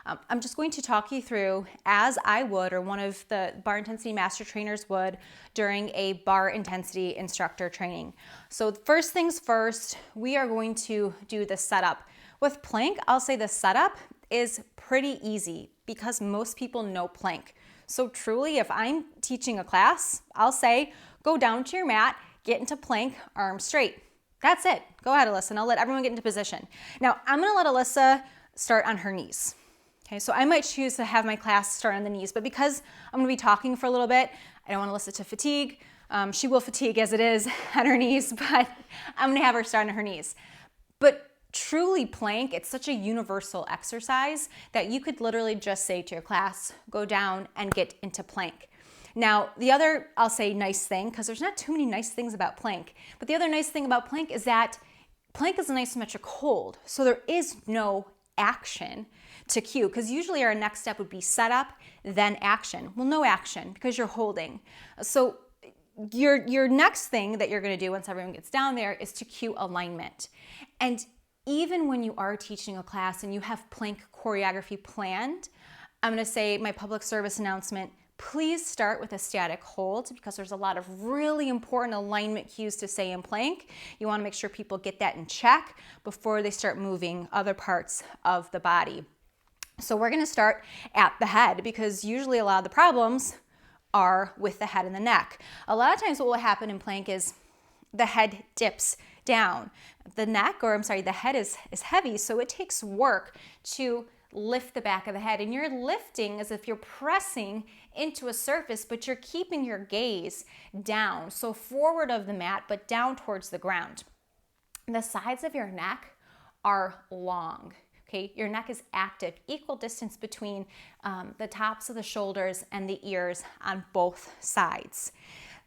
I'm just going to talk you through as I would, or one of the Barre Intensity Master Trainers would during a Barre Intensity Instructor Training. So first things first, we are going to do the setup. With plank, I'll say the setup is pretty easy because most people know plank. So truly, if I'm teaching a class, I'll say, go down to your mat, get into plank, arms straight. That's it. Go ahead, Alyssa, and I'll let everyone get into position. Now, I'm gonna let Alyssa start on her knees. Okay, so I might choose to have my class start on the knees, but because I'm gonna be talking for a little bit, I don't want Alyssa to fatigue. She will fatigue as it is on her knees, but I'm gonna have her start on her knees. But truly plank, it's such a universal exercise that you could literally just say to your class, go down and get into plank. Now, the other, I'll say nice thing, because there's not too many nice things about plank, but the other nice thing about plank is that plank is an isometric hold, so there is no action to cue, because usually our next step would be setup, then action. Well, no action, because you're holding. So your next thing that you're gonna do once everyone gets down there is to cue alignment. And even when you are teaching a class and you have plank choreography planned, I'm gonna say my public service announcement, please start with a static hold because there's a lot of really important alignment cues to say in plank. You wanna make sure people get that in check before they start moving other parts of the body. So we're gonna start at the head because usually a lot of the problems are with the head and the neck. A lot of times what will happen in plank is the head dips down. The head is heavy, so it takes work to lift the back of the head. And you're lifting as if you're pressing into a surface, but you're keeping your gaze down. So forward of the mat, but down towards the ground. The sides of your neck are long. Okay, your neck is active, equal distance between the tops of the shoulders and the ears on both sides.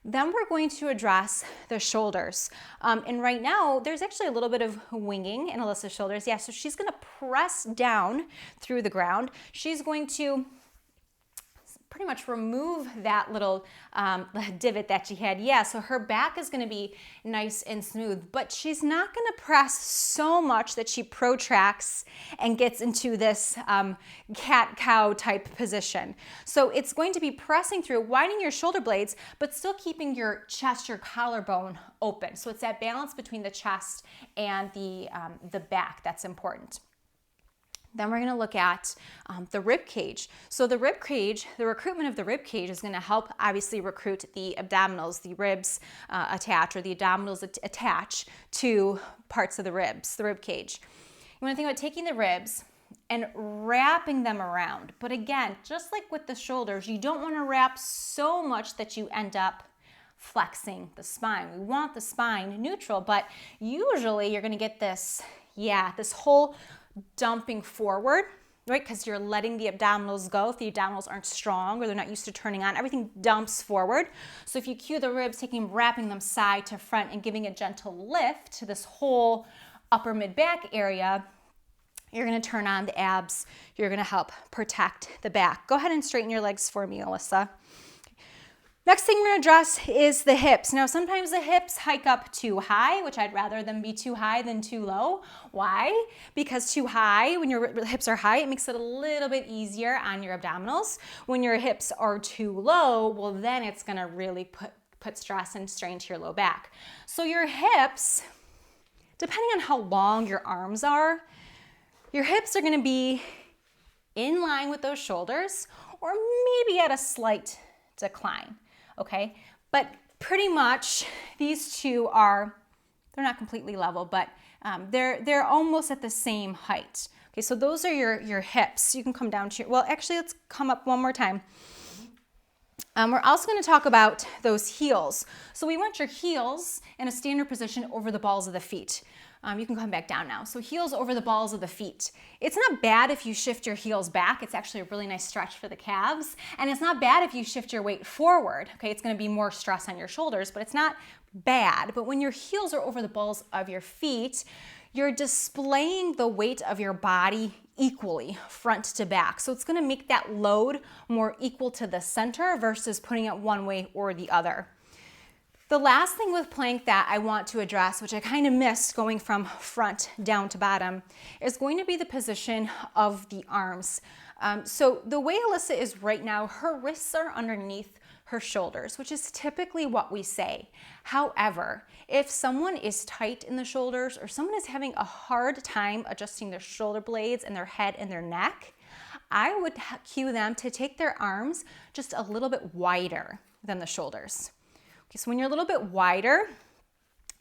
Then we're going to address the shoulders. And right now, there's actually a little bit of winging in Alyssa's shoulders. Yeah, so she's gonna press down through the ground. She's going to pretty much remove that little divot that she had. Yeah, so her back is gonna be nice and smooth, but she's not gonna press so much that she protracts and gets into this cat-cow type position. So it's going to be pressing through, widening your shoulder blades, but still keeping your chest, your collarbone open. So it's that balance between the chest and the back that's important. Then we're gonna look at the rib cage. So the rib cage, the recruitment of the rib cage is gonna help obviously recruit the abdominals, the ribs attach, or the abdominals attach to parts of the ribs, the rib cage. You wanna think about taking the ribs and wrapping them around. But again, just like with the shoulders, you don't wanna wrap so much that you end up flexing the spine. We want the spine neutral, but usually you're gonna get this whole dumping forward, right? Because you're letting the abdominals go. If the abdominals aren't strong or they're not used to turning on, everything dumps forward. So if you cue the ribs, wrapping them side to front and giving a gentle lift to this whole upper mid-back area, you're gonna turn on the abs. You're gonna help protect the back. Go ahead and straighten your legs for me, Alyssa. Next thing we're gonna address is the hips. Now, sometimes the hips hike up too high, which I'd rather them be too high than too low. Why? Because too high, when your hips are high, it makes it a little bit easier on your abdominals. When your hips are too low, well, then it's gonna really put stress and strain to your low back. So your hips, depending on how long your arms are, your hips are gonna be in line with those shoulders or maybe at a slight decline. Okay, but pretty much these two they're not completely level, but they're almost at the same height. Okay, so those are your hips. You can come down to let's come up one more time. We're also going to talk about those heels. So we want your heels in a standard position over the balls of the feet. You can come back down now. So heels over the balls of the feet. It's not bad if you shift your heels back. It's actually a really nice stretch for the calves. And it's not bad if you shift your weight forward. Okay, it's gonna be more stress on your shoulders, but it's not bad. But when your heels are over the balls of your feet, you're displaying the weight of your body equally, front to back. So it's gonna make that load more equal to the center versus putting it one way or the other. The last thing with plank that I want to address, which I kind of missed going from front down to bottom, is going to be the position of the arms. So the way Alyssa is right now, her wrists are underneath her shoulders, which is typically what we say. However, if someone is tight in the shoulders or someone is having a hard time adjusting their shoulder blades and their head and their neck, I would cue them to take their arms just a little bit wider than the shoulders. Okay, so when you're a little bit wider,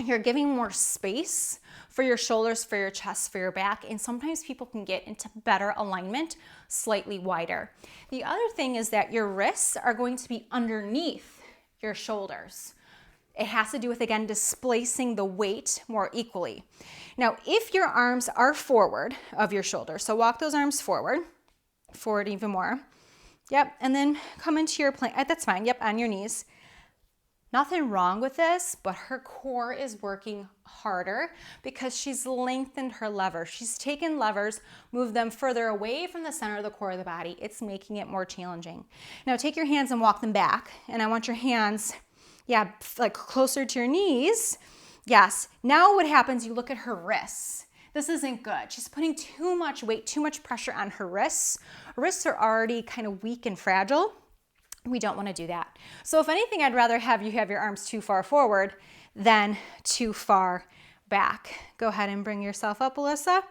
you're giving more space for your shoulders, for your chest, for your back, and sometimes people can get into better alignment slightly wider. The other thing is that your wrists are going to be underneath your shoulders. It has to do with, again, displacing the weight more equally. Now, if your arms are forward of your shoulders, so walk those arms forward even more. Yep, and then come into your plank. That's fine. Yep, on your knees. Nothing wrong with this, but her core is working harder because she's lengthened her levers. She's taken levers, moved them further away from the center of the core of the body. It's making it more challenging. Now take your hands and walk them back. And I want your hands, like closer to your knees. Yes. Now what happens, you look at her wrists. This isn't good. She's putting too much weight, too much pressure on her wrists. Her wrists are already kind of weak and fragile. We don't want to do that. So if anything, I'd rather have you have your arms too far forward than too far back. Go ahead and bring yourself up, Alyssa.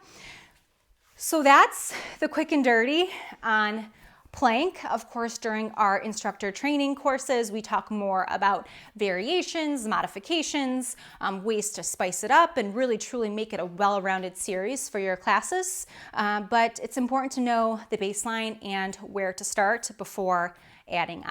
So that's the quick and dirty on plank. Of course, during our instructor training courses, we talk more about variations, modifications, ways to spice it up and really truly make it a well-rounded series for your classes. But it's important to know the baseline and where to start before adding on.